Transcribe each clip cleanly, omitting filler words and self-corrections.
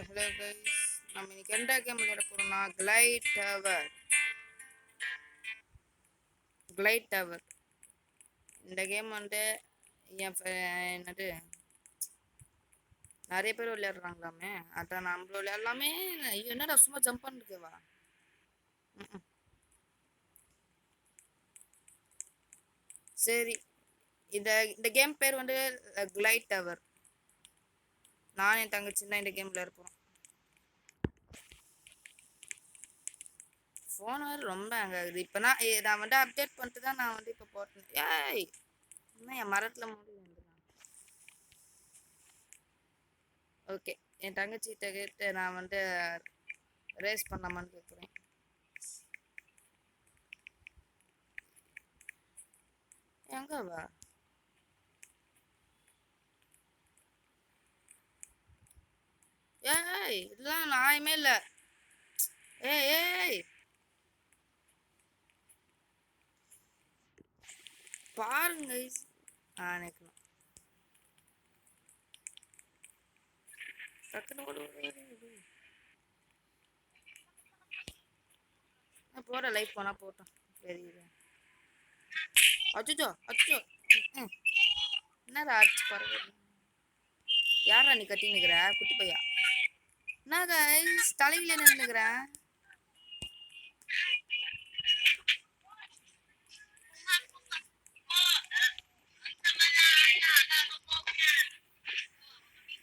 Hello guys, நம்ம இன்னைக்கு எந்த கேம் விளையாட போறோம்னா கிளைட் டவர். இந்த கேம் வந்து என்னது நிறைய பேர் விளையாடுறாங்களாமே. அதான் நம்மள விளையாடலாமே. என்னடா சும்மா ஜம்ப் பண்ணிருக்கேவா? சரி, இந்த இந்த கேம் பேர் வந்து கிளைட் டவர். நான் என் தங்கச்சி தான் இந்த கேம் விளையாட போறோம். ஃபோன் வேறு ரொம்ப ஹேங் ஆகுது. இப்போ நான் வந்து அப்டேட் பண்ணிட்டு தான் நான் வந்து இப்போ போட்டேன். ஏய், இன்னும் என் மரத்தில் மூடி வந்துடுறான். ஓகே, என் தங்கச்சிகிட்ட கேட்டு நான் வந்து ரேஸ் பண்ணலாமான்னு கேட்குறேன். எங்க வா? ஏய், இதெல்லாம் நியாயமே இல்லை. ஏய் ஏய், பாருங்க. நினைக்கலாம் டக்குன்னு போட லைஃப் போனா போட்டோம். தெரியுது. அச்சோ அச்சோ, என்னடா அடிச்சு பரவாயில்ல. யாரா நீ கட்டி நிக்கிற குட்டி பையா? என்ன கைஸ், தலையில நின்னுக்கிறேன்.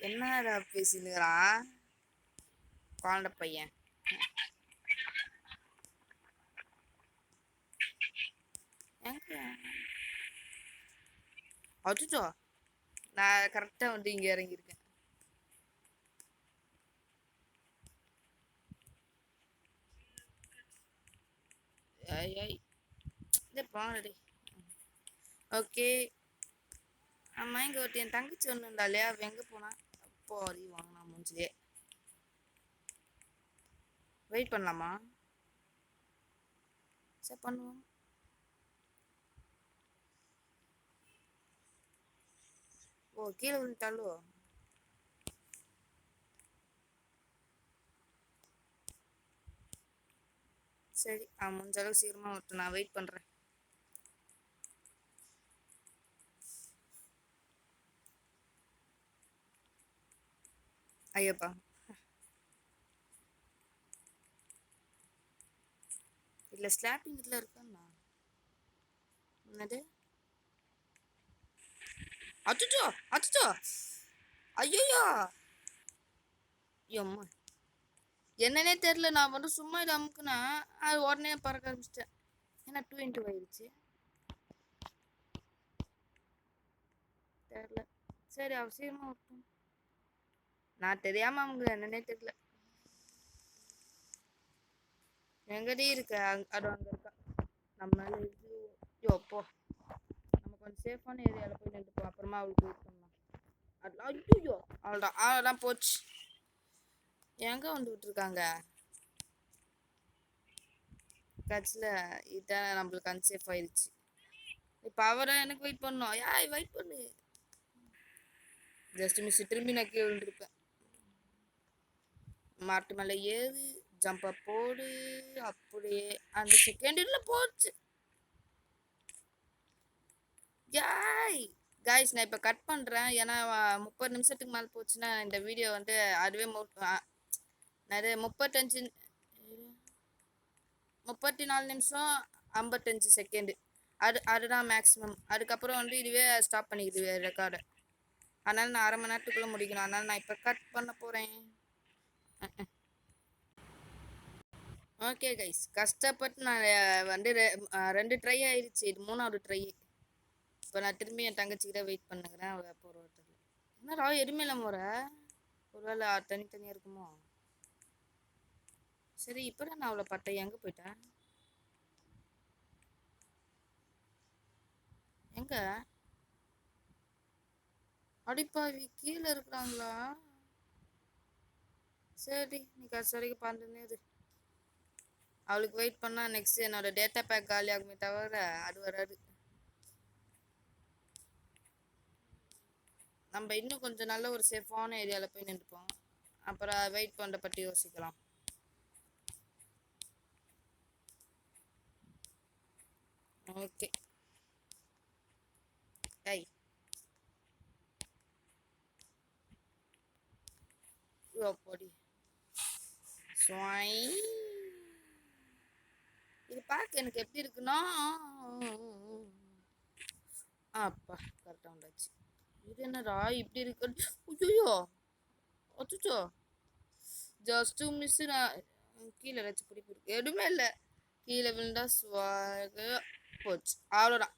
என்னடா பேசினுக்கிறான் குழந்தை பையன்? எங்க? அச்சோ, நான் கரெக்டா வந்து இங்க இறங்கியிருக்கேன். ஐய் ஐய், இதே பாடடி. ஓகே, ஆமா, இங்க ஒருத்தி என் தங்கச்சி ஒன்று இருந்தாலே, அவ எங்க போனா? அப்போ அறி வாங்கினா மூஞ்சிலே. வெயிட் பண்ணலாமா? சரி பண்ணுவோம். ஓ, கீழே விழுந்துட்டாலோ? சரி, முடிஞ்ச அளவுக்கு சீக்கிரமா வரட்டும். நான் வெயிட் பண்றேன். ஐயப்பா, இல்ல ஸ்லாப்பிங் இதுல இருக்கா? என்னது? அச்சோ அச்சோ, ஐயோ, எம்மா, என்னன்னே தெரியல. நான் வந்து சும்மா இதை அமுக்குனா அது உடனே பறக்க ஆரம்பிச்சிட்டேன். ஏன்னா 2 ஆயிடுச்சு. தெரியல. சரி, அவசியமா விட்டோம். நான் தெரியாம அவங்க என்னன்னே தெரியல. எங்கடி இருக்க? அது அங்க இருக்கா. நம்ம இது யோப்போ, நம்ம கொஞ்சம் சேஃபான ஏரியாவில் போய் நின்றுப்போம். அப்புறமா அவளுக்கு வெயிட் பண்ணலாம். ஐயோ, அவ்வளோதான் போச்சு. எங்க வந்து விட்டுருக்காங்க? கட்சியில் இதான் நம்மளுக்கு அன்சேஃப் ஆயிடுச்சு. இப்போ அவரை எனக்கு வெயிட் பண்ணோம். வெயிட் பண்ணு. ஜஸ்ட் மிஸ், திரும்பி நான் கீழே விழுந்திருப்பேன். மாட்டு மேலே ஏறு, ஜம்பை போடு, அப்படியே அந்த செகண்டில் போச்சு. காய்ஸ், நான் இப்போ கட் பண்ணுறேன். ஏன்னா 30 நிமிஷத்துக்கு மேலே போச்சுன்னா இந்த வீடியோ வந்து அதுவே நிறைய 34 நிமிஷம் 55 செகண்டு. அதுதான் மேக்ஸிமம். அதுக்கப்புறம் வந்து இதுவே ஸ்டாப் பண்ணிக்குது ரெக்கார்டை. அதனால நான் 1/2 மணி நேரத்துக்குள்ளே முடிக்கணும். அதனால நான் இப்போ கட் பண்ண போகிறேன். ஓகே கைஸ், கஷ்டப்பட்டு நான் வந்து 2 ட்ரை ஆயிடுச்சு. இது 3வது ட்ரை. இப்போ நான் திரும்பி என் தங்கச்சிக்கிட்ட வெயிட் பண்ணுங்கிறேன். அவள் எப்போ வருவாள்? என்னடா எருமையில முறை? ஒருவேளை தனித்தனியாக இருக்குமோ? சரி, இப்போ நான் அவளை பார்த்தேன். எங்கே போயிட்டேன்? எங்க? அடிப்பாவி, கீழே இருக்கிறாங்களா? சரி, நீ கடைசி வரைக்கும் பார்த்துனேது. அவளுக்கு வெயிட் பண்ணால் நெக்ஸ்ட் என்னோட டேட்டா பேக் காலி ஆகுமே தவிர அது வராது. நம்ம இன்னும் கொஞ்சம் நல்ல ஒரு சேஃபான ஏரியாவில் போய் நின்றுப்போம். அப்புறம் வெயிட் பண்ண பற்றி யோசிக்கலாம். ஓகே ஐ பொடி இது பார்க்க எனக்கு எப்படி இருக்குன்னா அப்பா கரெக்டாக வந்துச்சு. இது என்னடா இப்படி இருக்கு? ஐயோ அச்சோ ஜஸ்ட் மிஸ். கீழே வச்சு பிடிப்பு இருக்கு எதுவுமே இல்லை. கீழே விழுந்தா போச்சு அவ்வளோதான்.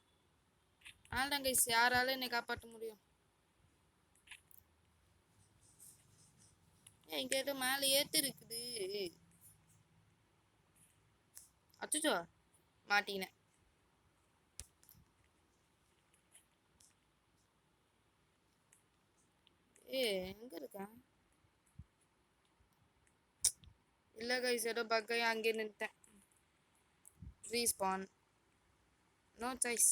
ஆனாங்க யாரால என்னை காப்பாற்ற முடியும்? இங்க ஏதோ மேலே ஏத்து இருக்குது. அச்சோ மாட்டினேன். எங்க இருக்கேன்? இல்ல கைஸ் ஏதோ பக்கையா அங்கே நின்ட்டேன். Respawn no choice.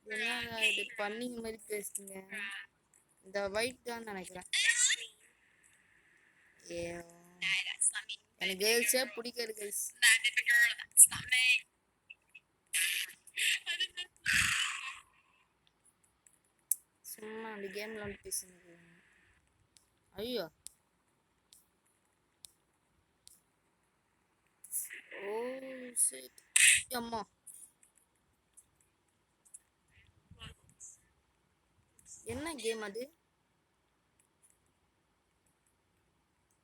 என்னடா இது பண்ணிங்க மாதிரி பேசுங்க. இந்த ஒயிட் தான் நினைக்கிறேன். எனக்கு கேர்ள்ஸே பிடிக்காது கைஸ். சும்மா அந்த கேம்ல வந்து பேசுங்க. ஐயோ ஓ ஷிட் அம்மா. என்ன கேம் அது?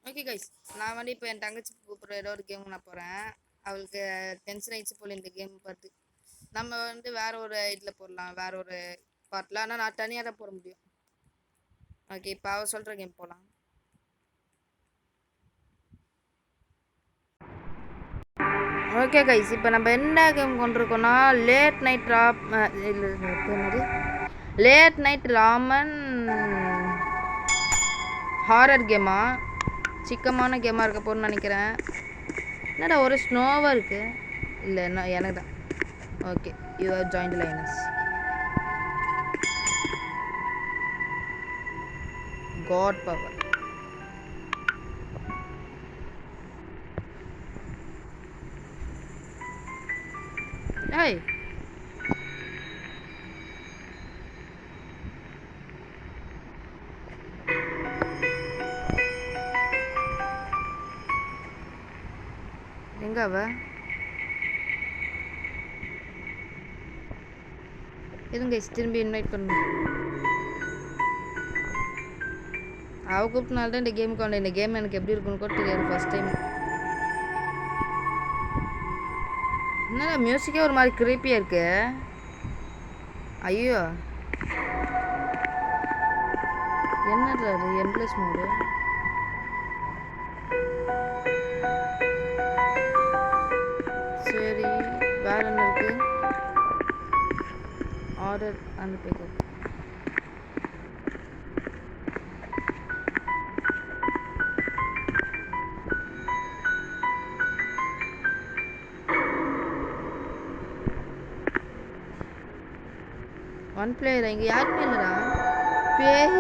ஓகே கைஸ் நான் வந்து இப்போ என் தங்கச்சி கூப்பிட்ற ஏதோ ஒரு கேம் நான் போகிறேன். அவளுக்கு டென்ஷன் ஆயிடுச்சு போல இந்த கேம் பார்த்து. நம்ம வந்து வேற ஒரு இதில் போடலாம், வேற ஒரு பார்ட்டில். ஆனால் நான் தனியாக தான் போட முடியும். ஓகே இப்போ அவள் சொல்கிற கேம் போகலாம். ஓகே கைஸ் இப்போ நம்ம என்ன கேம் கொண்டிருக்கோம்னா லேட் நைட் ராமன் ஹாரர் கேமா சிக்கமான கேமாக இருக்க போன்னு நினைக்கிறேன். என்னடா ஒரு ஸ்னோவாக இருக்குது? இல்லை என்ன எனக்கு தான். Okay you are join lines. God power. ஏய் எங்க அவ? எதுங்க திரும்பி இன்வைட் பண்ணு. அவ கூப்பிட்டனால தான் இந்த கேமுக்கு வந்தேன். இந்த கேம் எனக்கு எப்படி இருக்குன்னு கூட தெரியாது ஃபர்ஸ்ட் டைம். என்னடா மியூசிக்கே ஒரு மாதிரி கிரீப்பியாக இருக்கு. ஐயோ என்னடா அது என்ட்லெஸ் மோடு. சரி வேற என்ன இருக்கு? Order and pickup. ஒன் பிளேயரா? இங்கே யாருமே இல்லைடா. பேய்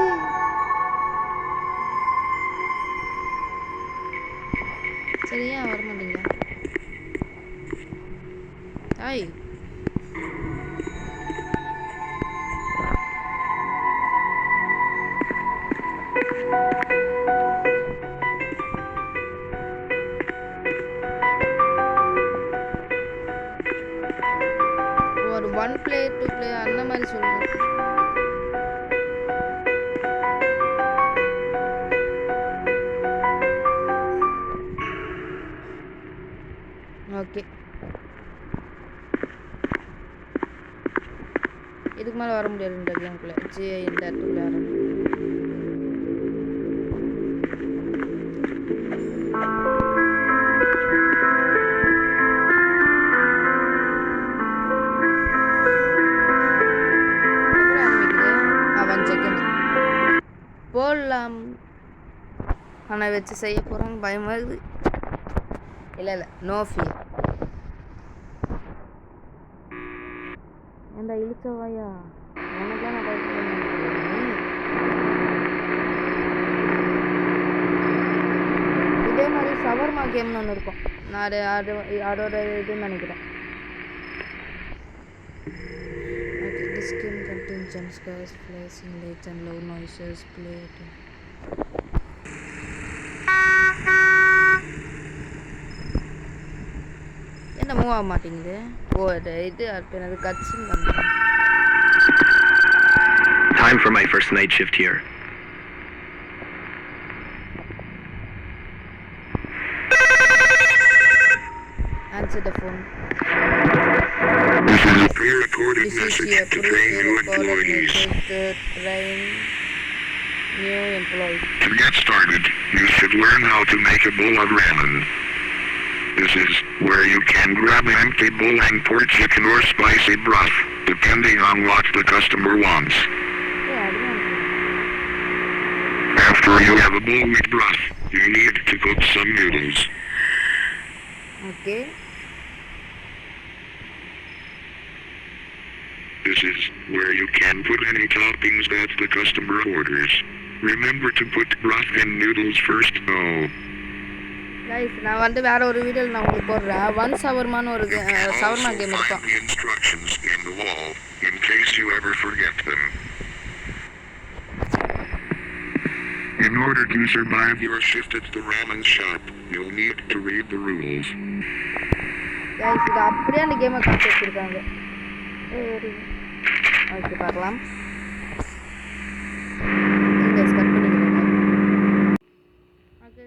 சரியா வர மாட்டீங்களா? ஐய் ஒரு 1 பிளேயர் 2 பிளேயர் அந்த மாதிரி சொல்லுங்க. ஓகே இதுக்கு மேலே வர முடியாது இந்த கேமுக்குள்ளே. இந்த இடத்துக்குள்ளே வர போடலாம். ஆனால் வச்சு செய்ய போகிறாங்க பயமாக இருக்குது. இல்லை இல்லை நோ ஃபியர். ஏண்டா இழுச்சவாயா எனக்குலாம் நான் இதே மாதிரி ஷவர்மா கேம்னு ஒன்று இருக்கும். நான் அதோட இதுன்னு நினைக்கிறேன். This game contains jump scares, flashing lights and loud noises. Play it. என்ன மூவ் ஆக மாட்டேங்குது? ஓ இது அது கட்சின்னு பண்ணுறேன். Time for my first night shift here. Answer the phone. This is a pre-recorded message to train new employees. Train new employees. To get started, you should learn how to make a bowl of ramen. This is where you can grab an empty bowl and pour chicken or spicy broth, depending on what the customer wants. After you have a bowl with broth, you need to cook some noodles. Okay. This is where you can put any toppings that the customer orders. Remember to put broth and noodles first though. Guys, நான் வந்து வேற ஒரு வீடியோல நான் உங்களுக்கு போடுறேன். One ஷவர்மான்னு ஒரு shawarma game இருக்கும். The instructions in the wall in case you ever forget them. In order to survive your shift at the ramen shop, you'll need to read the rules. Guys, இது அப்படியே அந்த கேமை காமிச்சு வச்சிருக்காங்க. Okay பார்க்கலாம். Guys, cut பண்ணிக்கிறேன். Okay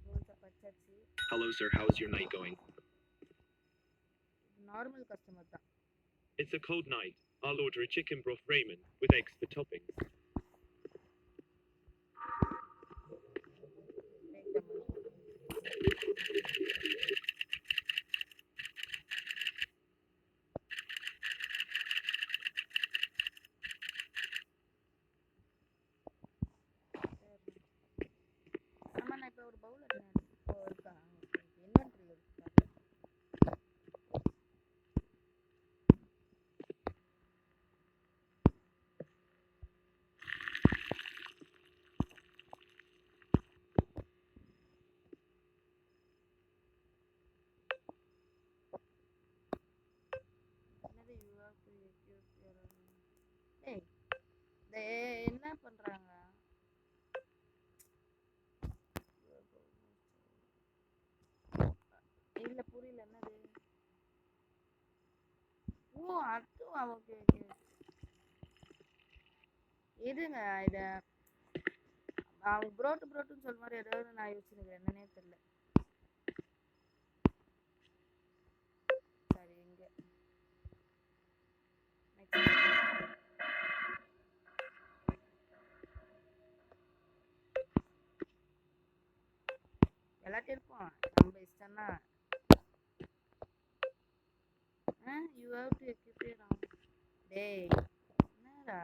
rules பச்சாச்சு. Hello sir, how's your night going? Normal customer தான். It's a cold night. I'll order a chicken broth ramen with eggs for toppings. ஆமா நான் இப்போ ஒரு பவுல் இருக்கா இன்வென்டரியில் இருக்கு. என்ன பண்றாங்க? இல்ல புரியல என்னது? ஓ அதுவா? Okay okay. எதுங்க இத அவங்க புரோட்டுன்னு சொல்ற மாதிரி ஏதாவது நான் யோசிச்சுக்கிறேன். என்னன்னே தெரியல. சரி இங்க எல்லாத்தையும் இருப்போம் நம்ம இஷ்டம்னா. You have to equip your arm. டேய் என்னடா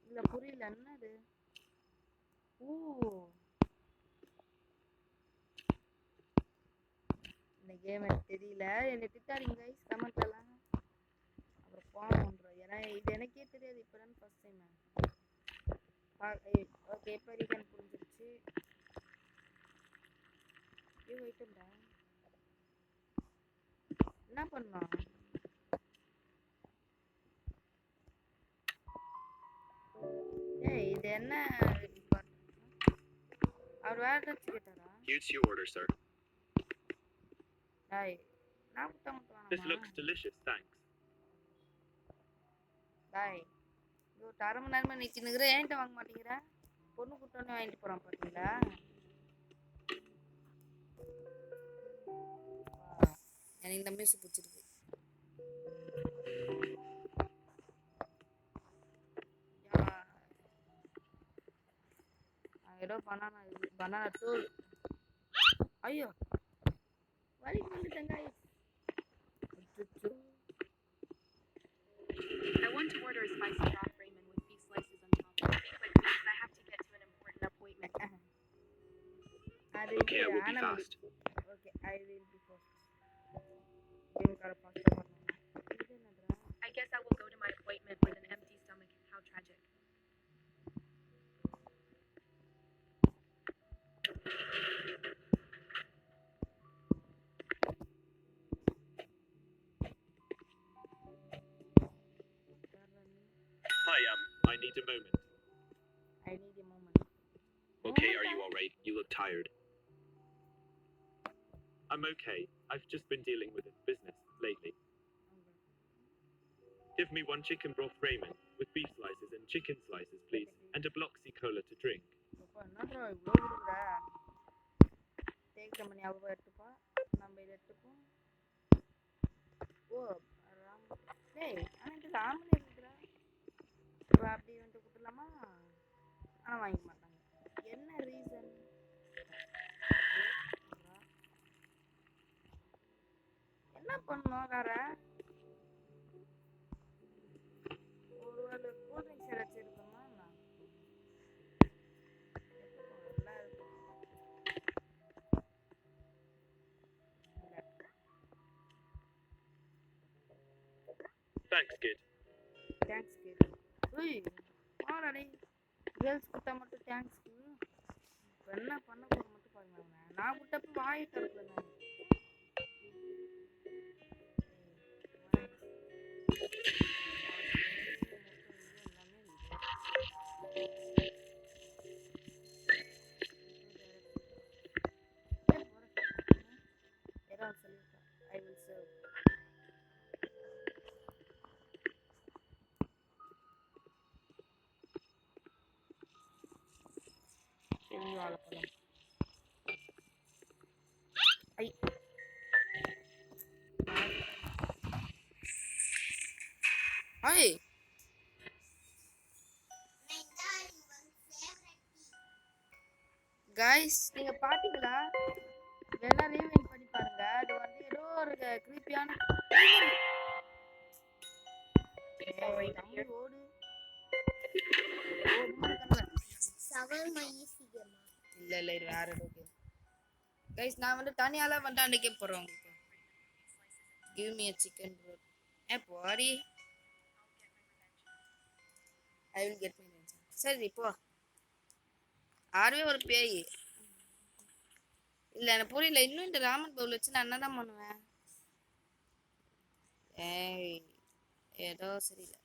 இல்ல புரியல என்னது? ஓ இந்த கேம் எனக்கு தெரியல. என்னை திட்டாதீங்க கைஸ் கமெண்ட்லாம். அப்புறம் போகணுன்றோம். ஏன்னா இது எனக்கே தெரியாது. இப்போ தான் ஃபர்ஸ்ட் டைம். ஓகே இப்போ ரீகன் புரிஞ்சிருச்சு. வெயிட்டுண்டா என்ன பண்ணலாம்? ஏய் இது என்ன? அவர் வேற ஏதாச்சும் கேட்டாரா? Here's your order, sir. டேய் நான் முட்டை வேணாமா? This looks delicious, thanks. டேய் இது ஒரு அரை மணி நேரமா நிற்கினுங்கிற ஏன்ட்ட வாங்க மாட்டேங்கிற? பொண்ணு கூட்டோன்னு வாங்கிட்டு போகிறான் பார்த்தீங்களா? எனக்கு இந்த மியூசிக் பிடிச்சிருக்கு. ஏதோ பனானா தூள். ஐயோ வலி வந்துட்டேன் guys. I want to order a spicy broth ramen with beef slices on top. அது Okay, I will be animal. fast. Okay, I will be first. Game கார fast பண்ணனும். இது என்னடா? I guess I will go to my appointment with an empty stomach. How tragic. Hi, I need a moment. I need a moment. Okay, are you alright? You look tired. I'm okay. I've just been dealing with a business lately. Give me 1 chicken broth ramen with beef slices and chicken slices, please, and a Bloxy cola to drink. அப்பா என்னடா இவ்ளோ இருக்குடா? Take நம்ம ஞாபகம் எடுத்துப்பா. நம்ம இத எடுத்துப்போம். ஓ ராம். டேய் ஆனா ராமன் இருக்குடா. இப்போ அப்படி வந்து குடுலாமா? ஆனா வாங்கிக்க மாட்டாங்க. என்ன ரீசன்? என்ன பண்ணோம் கார? ஒருவேளை கூல் ட்ரிங்க்ஸ் ஏதாச்சும் இருக்குமா என்ன? எல்லாம் இருக்கு. Thanks, kid. Thanks kid. ஏய் வாடா டேய். கேர்ள்ஸ் கிட்ட மட்டும் தேங்க்ஸ். இப்போ என்ன பண்ண போற மட்டும் பாருங்க அவனை. நான் விட்டப்ப வாயை திறக்கல நான். I will serve. வாழைப்பழம். ஐ ஐ கைஸ் நீங்க பாத்தீங்களா? வேணா ரீவைண்ட் பண்ணி பாருங்க. அது வந்து ஏதோ ஒரு கிரீப்பியான ஓடு இல்ல இல்ல இது வேற ஏதோ கேம். கைஸ் நான் வந்து தனியால வந்து அன்னைக்கே போறேன் உங்களுக்கு. Give me a chicken bro. Bodi. I will get my revenge. சரி போ. ஆர்வே ஒரு பேய். இல்ல எனக்கு புரியல. இன்னும் இந்த ராமன் பவுல் வச்சு நான் என்னதான் பண்ணுவேன்? ஏய் ஏதோ சரியில்லை.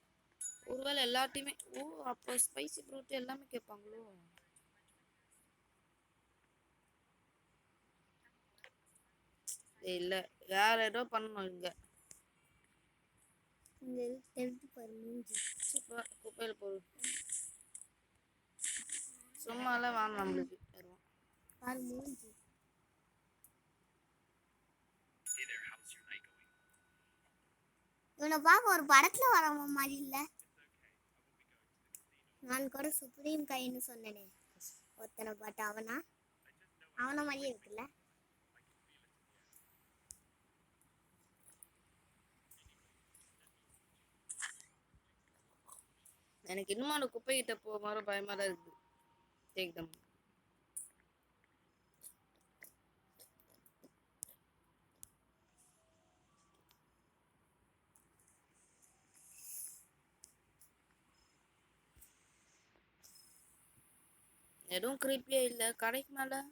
ஒருவேளை எல்லாத்தையுமே ஓ அப்போ ஸ்பைசி ப்ரோட் எல்லாமே கேட்பாங்களோ? இல்ல வேற ஏதோ பண்ணணும் இங்க. குப்பையில போடு. சும்மாலாம் வாங்க நம்மளுக்கு தருவோம். Hey there, how's your night going? இவனை பார்க்க ஒரு படத்துல வரவ மாதிரி இல்ல. நான் கூட சுப்ரீம் கைன்னு சொன்னேனே ஒருத்தனை பாட்டு அவன மாதிரியே இருக்குல்ல. எனக்கு இன்னும் அந்த குப்பை கிட்ட போக மாதிரி பயமா தான் இருக்குது. Take them. எதுவும் கிரீப்பியே இல்ல கடைக்கு மேல.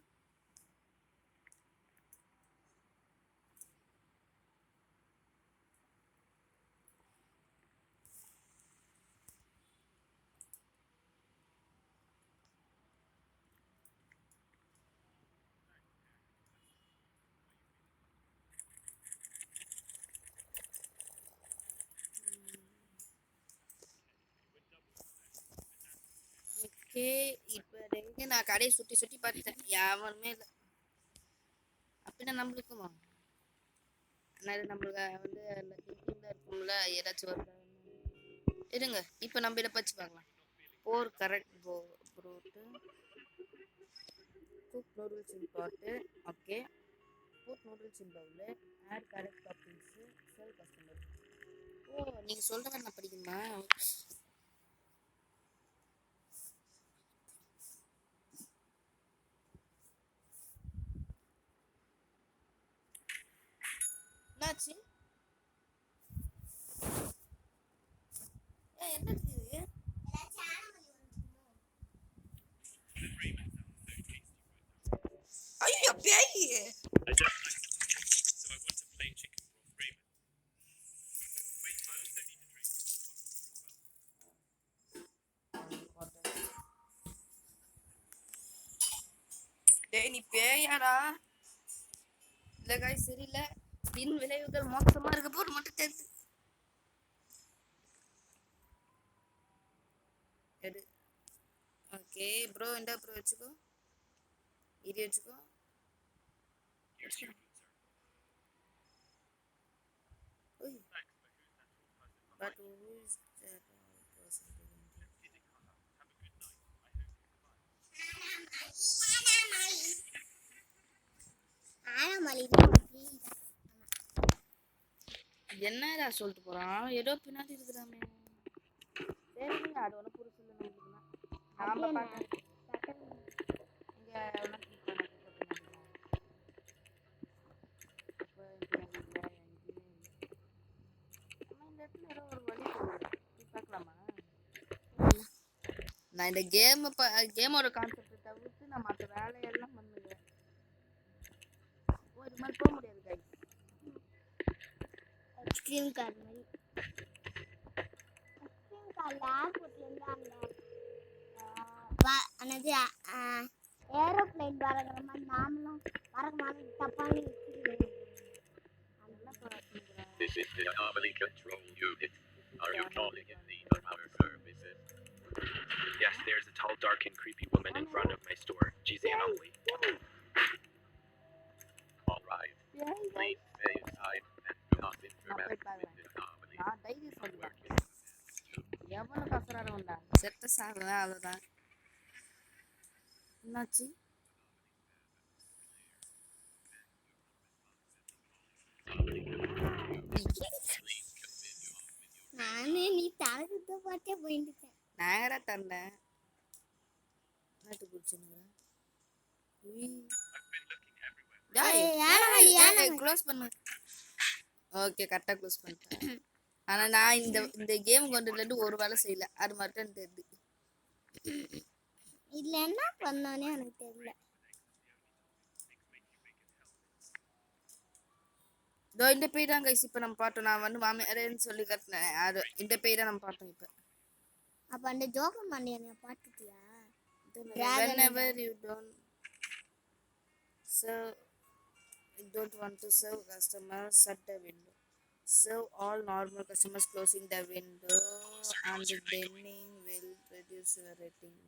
ஓகே இப்போ எங்க நான் கடையை சுற்றி சுற்றி பார்த்துட்டேன். யாருமே இல்லை. அப்படின்னா நம்மளுக்குமா நம்மளுக்கு வந்து அந்த திங்கிங்ல இருக்கும்ல ஏதாச்சும் ஒரு இருங்க. இப்போ நம்ம இதை பச்சு பார்க்கலாம். போர் கரெக்ட் ப்ரோட்டு குக் நூடுல்ஸ் இன் பாட்டு. ஓகே குக் நூடுல்ஸ் இன் பவுல் ஆட் கரெக்ட் டாப்பிங்ஸு செல் கஸ்டமர். ஓ நீங்கள் சொல்கிற மாதிரி நான் படிக்கணுமா? என்னாச்சு? என்ன இது? ஐயோ பேய். I don't like it, so I want a plain chicken broth ramen. Wait, I also need a drink. டேய் நீ பேயாடா? இல்ல guys சரியில்லை. பின் விளைவுகள் மோசமா இருக்க போது மட்டும் தெரியுது. எடு. ஓகே ப்ரோ இந்த ப்ரோ வச்சுக்கோ. இது வச்சுக்கோ. Here's your food, sir. ஓய். Thanks, but who's that tall person behind But you? who is that person behind you? Just kidding, haha. Have a good night. I hope you goodbye. Anamalai தான் ஒரு பேய் தான். என்னடா சொல்லிட்டு போறான்? ஏதோ பின்னாடி இருக்குறாமே. சரி அது ஒண்ணு புரிசு இல்ல நம்மளுக்கு. நாம பாக்க இங்க ஒண்ணு நான் இந்த கேமோட கான்செப்ட் தவிர்த்து நான் மற்ற வேலையெல்லாம் பண்ணுவேன். இது மாதிரி போக முடியாது guys. ஐஸ்கிரீம் கார் மாதிரி ஐஸ்கிரீம் கார்ல ஏர்போர்ட்லேருந்து அந்த ஏரோப்ளைன் பறக்கிற மாதிரி நாமளும் பறக்க மாதிரி தப்பானி வச்சுக்கிறேன். This is the anomaly control unit. Are you calling in need of our services? Yes, there's a tall, dark, and creepy woman in front of my store. She's the anomaly. All right. Please stay inside and do not interact with the anomaly. நான் diary சொல்றேன். Working. எவனும் கசறாரு உண்டா? செத்த சாகுவேன் அவ்வளவுதான். என்னாச்சு? நானே நீ தரகுத்த பாட்டே போயிட்டுட்டேன். நாங்கடா தந்தேன். நாட்டு குடிச்சுனுக்குறேன். க்ளோஸ் பண்ணு. ஓகே கரெக்டா க்ளோஸ் பண்ணிட்டேன். ஆனா நான் இந்த கேம் கொண்டதுல ஒரு வேலை செய்யல. அது மட்டும் தெரியுது. இதுல என்ன பண்ணோனே எனக்கு தெரியல. இதோ இந்த பேய் தான் கைஸ் இப்போ நம்ம பார்த்தோம். நான் வந்து மாமியாரேன்னு சொல்லி கட்டினேன். அது இந்த பேய் தான் நம்ம பார்த்தோம் இப்போ. அப்ப அந்த joker மண்டியனை பாத்துட்டியா? Whenever you don't want to serve customers, shut the window. Serve all normal customers, closing the window, and the dimming will reduce your rating.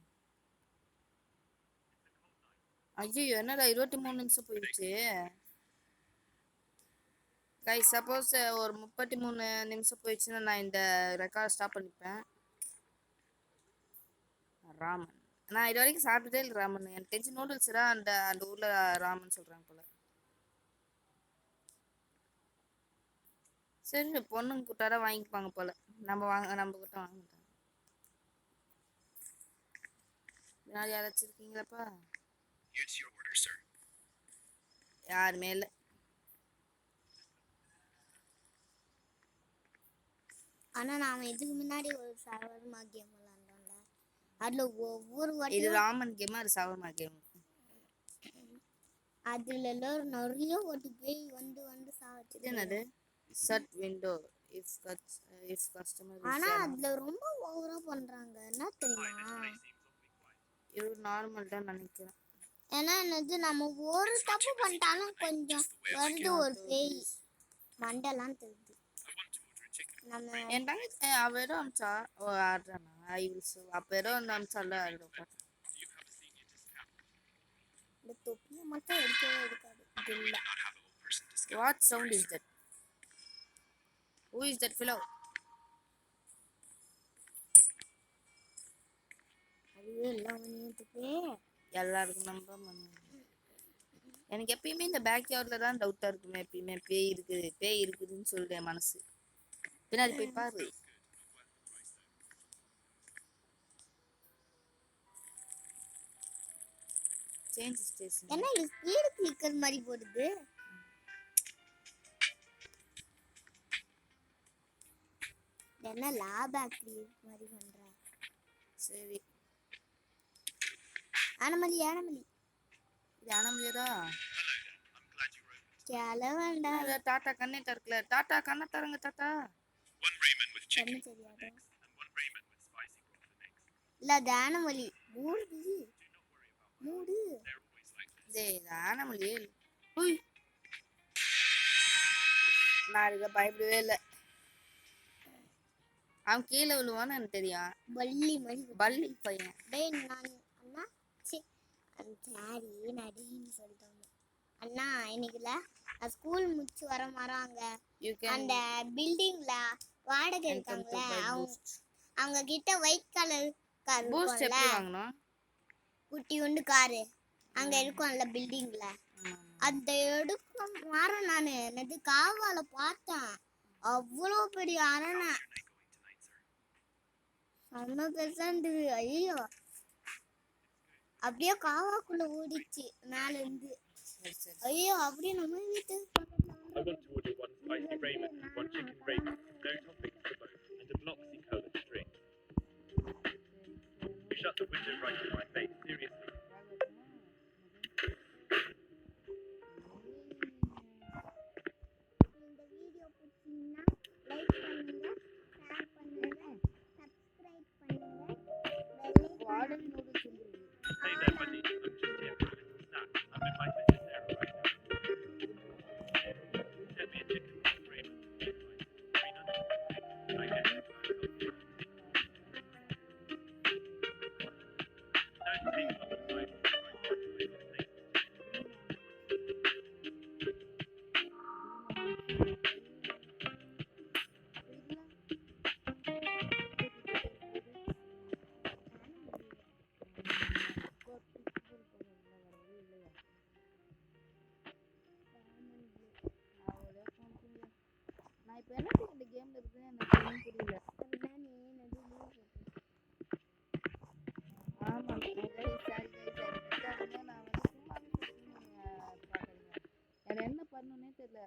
ஐயோ என்னடா 23 நிமிஷம் போயிடுச்சு. கைஸ் சப்போஸ் ஒரு 33 நிமிஷம் போயிடுச்சுன்னா நான் இந்த ரெக்கார்ட் ஸ்டாப் பண்ணிப்பேன். ராமன் நான் இது வரைக்கும் சாப்பிட்டதே இல்லை ராமன். எனக்கு தெரிஞ்சு நூடுல்ஸ் தான் அந்த ஊர்ல ராமன் சொல்றாங்க போல. சரி பொண்ணுங்க கூட்டாரா வாங்கிப்பாங்க போல. நம்ம கிட்ட வாங்க மாட்டாங்க. முன்னாடி யாராச்சும் இருக்கீங்களாப்பா? Here's your order, sir. யாருமே இல்லை. ஆனா நாம இதுக்கு முன்னாடி ஒரு சவர்மா கேம் விளையாண்டோம்ல. அதுல ஒவ்வொரு இது வாட்டியும் ராமன் கேம் அது சவர்மா கேம். அதுல எல்லாம் நிறைய ஓட்டி போய் வந்து சாவச்சு. இது என்னது? Shut window if customer. ஆனா அதுல ரொம்ப ஓவரா பண்றாங்க. என்ன தெரியுமா? இது நார்மல் தான் நினைக்கிறேன். ஏன்னா என்னது நம்ம ஒரு தப்பு பண்ணிட்டாலும் கொஞ்சம் வருது ஒரு பேய் மண்டெல்லாம் தெரியுது. நம்ம என் தங்கச்சி அவ ஏதோ அமிச்சா ஆடுறானா அப்ப ஏதோ ஒன்று அமிச்சால ஆடுறப்ப இந்த தொப்பியை மட்டும் எடுக்கவே எடுக்காது. இல்லை. What sound is that? Who is that Philo? அதுவே எல்லாம் பண்ணிட்டுப்பே எல்லாருக்கும் நம்ப எனக்கு எப்பயுமே இந்த பேக்யார்டில் தான் டவுட்டாக இருக்குமே. எப்பயுமே பேய் இருக்குதுன்னு சொல்லுறேன் மனசு. பின்னாடி போய் பாரு. Change station. என்ன இது ஸ்பீடு கிளிக்கர் மாதிரி போடுது? என்ன லாப் ஆக்டிவ் மாதிரி பண்ற? சரி ஆனமலி ஆனமலி இது ஆனமலியதா? கிளவண்டா டாட்டா கண்ணே திறக்கல. டாட்டா கண்ணை தரங்க tata. One ramen with chicken கண்ணு தெரியாத. and one ramen with spicy broth and eggs. இல்ல அது ஆனமலி. மூடு மூடு. They're always like this. டேய் இது ஆனமலி. உய் நான் இதுக்கு பயப்படவே இல்லை. அவன் கீழே விழுவான்னு எனக்கு தெரியும். பல்லி மாதிரி பள்ளி பையன். டேய் நான் அண்ணா சி சாரி நடின்னு சொல்லிட்டோம். அண்ணா இன்னைக்குல நான் ஸ்கூல் முடிச்சு வர மாறோம் அங்க You can அந்த பில்டிங்ல வாடகை enter to இருக்காங்களே buy அவங்க boost. அவங்க கிட்ட ஒயிட் கலர் கார் Boost இருக்கும்ல, எப்படி வாங்கணும்? குட்டி உண்டு காரு அங்க இருக்கும்ல பில்டிங்ல, அந்த எடுக்க மாறேன் நானு. என்னது காவால பார்த்தேன், அவ்வளோ பெரிய அரணை செம்ம பெருசா இருந்தது. ஐயோ அப்படியே காவாக்குள்ள ஓடிச்சு மேல இருந்து. சரி சரி. ஐயோ அப்படியே நம்ம வீட்டுக்கு பக்கத்துல I want to order one spicy ramen and one chicken ramen, no toppings for both, and a Bloxy cola to drink. You shut the window right in my face, seriously. இந்த வீடியோ பிடிச்சிங்கன்னா லைக் பண்ணுங்க, share பண்ணுங்க, subscribe பண்ணுங்க, bell warden noodles சொல்லுது. Hey there, buddy. I'm just here for a little snack. I'm in my business area right now. Get me a chicken broth ramen, green onion. I guess you can't help it. Don't take up the time. நான் இப்போ என்ன இந்த கேம்ல இருக்குன்னு எனக்கு ஒன்றும் புரியல. ஆமா சாரி நான் வந்து சும்மாவே பார்க்குறேங்க. எனக்கு என்ன பண்ணணுன்னே தெரியல.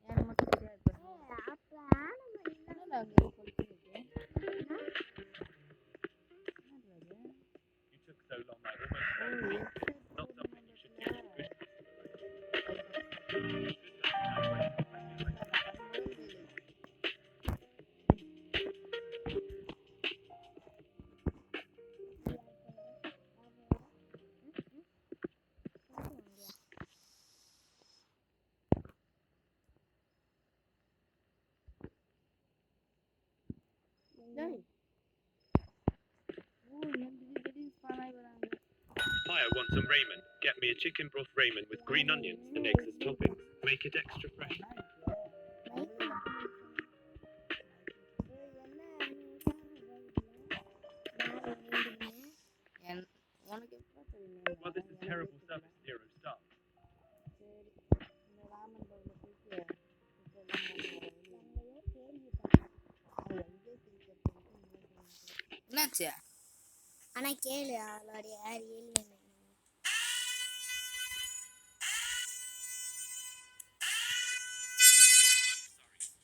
எனக்கு மட்டும் தெரியாது. என்னடா அங்கே சொல்லிட்டு You took so long, I almost fell asleep. Not something you should get in good. Hi, I want some ramen. Get me a chicken broth ramen with green onions and eggs as toppings. Make it extra fresh. உனக்கு எப்போ தெரியும்? Well, this is terrible service, 0 star. சரி இந்த ராமன் பவுலில் தூக்கி என்னாச்சு? ஆனா கேளு அவளுடைய ஏலியன்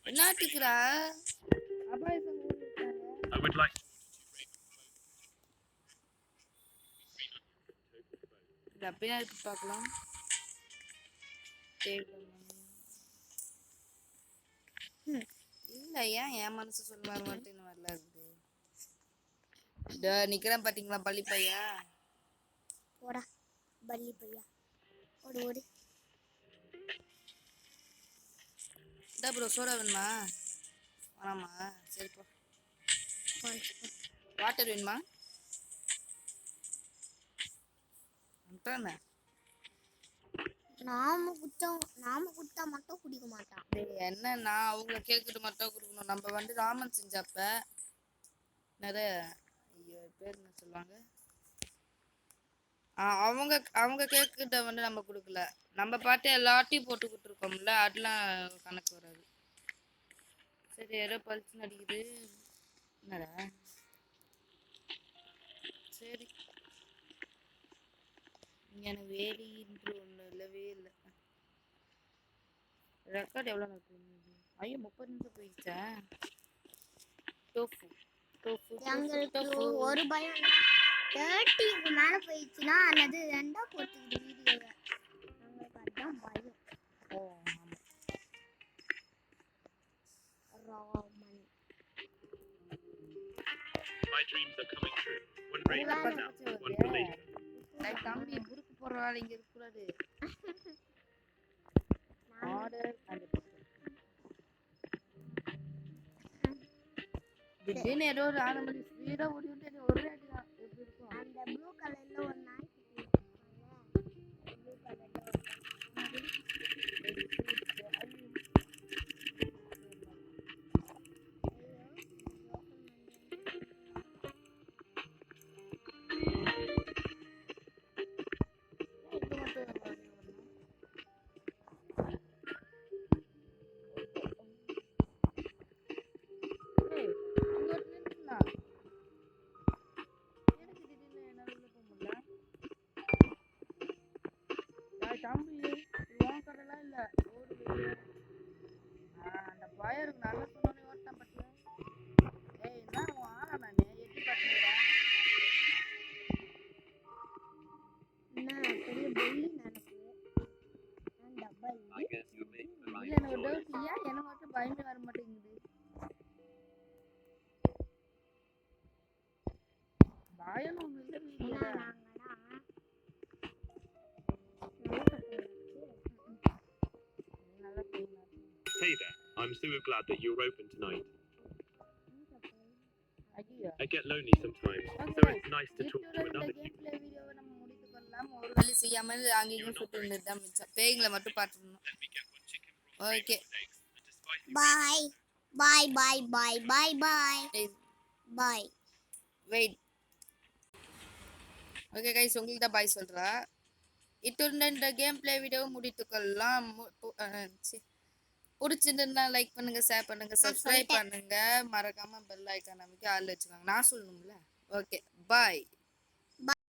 என்னாட்டுக்குறா? அபாயசம் I would like இந்த பின்னாடி பார்க்கலாம். இல்ல ஏன் என் மனசு சொல்லுவாரு மட்டும் இன்னும் வரல இருக்குது. நிக்கிறேன் பாத்தீங்களா பள்ளி பையன். போடா பள்ளி பையா, ஓடு ஓடு. இதா ப்ரோ சோடா வேணுமா? வேணாமா? சரிப்பா. வாட்டர் வேணுமா? நாம குடிச்சா மட்டும் குடிக்க மாட்டான். என்னன்னா அவங்க கேக்குறது மட்டும் கொடுக்கணும். நம்ம வந்து ராமன் செஞ்சப்ப நிறைய ஐயோ பேர் என்ன சொல்லுவாங்க, அவங்க அவங்க கேக்குறத வந்து நம்ம கொடுக்கல. நம்ம பாட்டு எல்லாத்தையும் போட்டு கொடுத்துருக்கோம்ல, அதெல்லாம் கணக்கு வராது. சரி ஏதோ பல்ஸ் நடிக்குது. என்னடா சரி எனக்கு வேலின்று ஒன்று இல்லவே இல்லை. ரெக்கார்ட் எவ்வளோ இருக்கு? ஐயோ 30 நிமிஷம் போயிடுச்சா? டோஃபு டோஃபு எங்களுக்கு டோஃபு ஒரு பயம் 30க்கு மேல போயிடுச்சுன்னா அது ரெண்டா போட்டுக்கிது வீடியோவை. எங்களுக்கு அதான் பயம். ஓ ஆமாம். Raman. My dreams are coming true. One Hey, raven Papa, for now, what's one over for there? later. தம்பி புருக்கு போடுற வேலை இங்கே இருக்கக்கூடாது. ஆர்டர் அண்ட் திடீர்னு ஏதோ ஒரு ஆனமணி ஸ்பீடாக ஓடி விட்டு ஒரு அடி தான் எப்படி இருக்கும்? அந்த ப்ளூ கலர்ல ஒரு நாய்க்குட்டி ப்ளூ கலர்ல தம்பி உன் கடைலாம் இல்லை ஓடு வெளியே. அந்த பயருக்கு நல்லா சொன்னோன்னே ஓட்டான் பட்டியா? ஏய் என்ன உன் ஆளா நான் எட்டி பார்த்துக்கிறேன். பெரிய பெல்லி நினைப்பு டப்பா I guess you made the இல்லை right எனக்கு ஒரு choice. டவுட், ஏன் எனக்கு மட்டும் பயமே வர மாட்டேங்குது? பயம்னு ஒன்று இல்லை வீட்டில். நல்லா செய்யணும். Hey there, I'm so glad that you're open tonight. ஐயோ I get lonely sometimes, so it's nice to talk to another game human. Play வீடியோவை நம்ம முடித்துக் கொள்ளலாம். ஒரு வேலை செய்யாமல் அங்கேயும் சுட்டு இருந்தது தான் மிச்சம். பேய்களை மட்டும் பார்த்துக்கணும். Let me get one chicken broth Okay. ramen with eggs and a spicy bye bye bye bye bye bye bye wait. Okay guys, உங்களுக்கு தான் பாய் சொல்கிறா. இத்துடன் இந்த கேம் பிளே வீடியோவை முடித்துக்கொள்ளலாம். பிடிச்சிருந்தா லைக் பண்ணுங்க, ஷேர் பண்ணுங்க, சப்ஸ்கிரைப் பண்ணுங்க, மறக்காம பெல் ஐக்கான் அமைக்க ஆள் வச்சுக்கோங்க. நான் சொல்லணும்ல. Okay bye.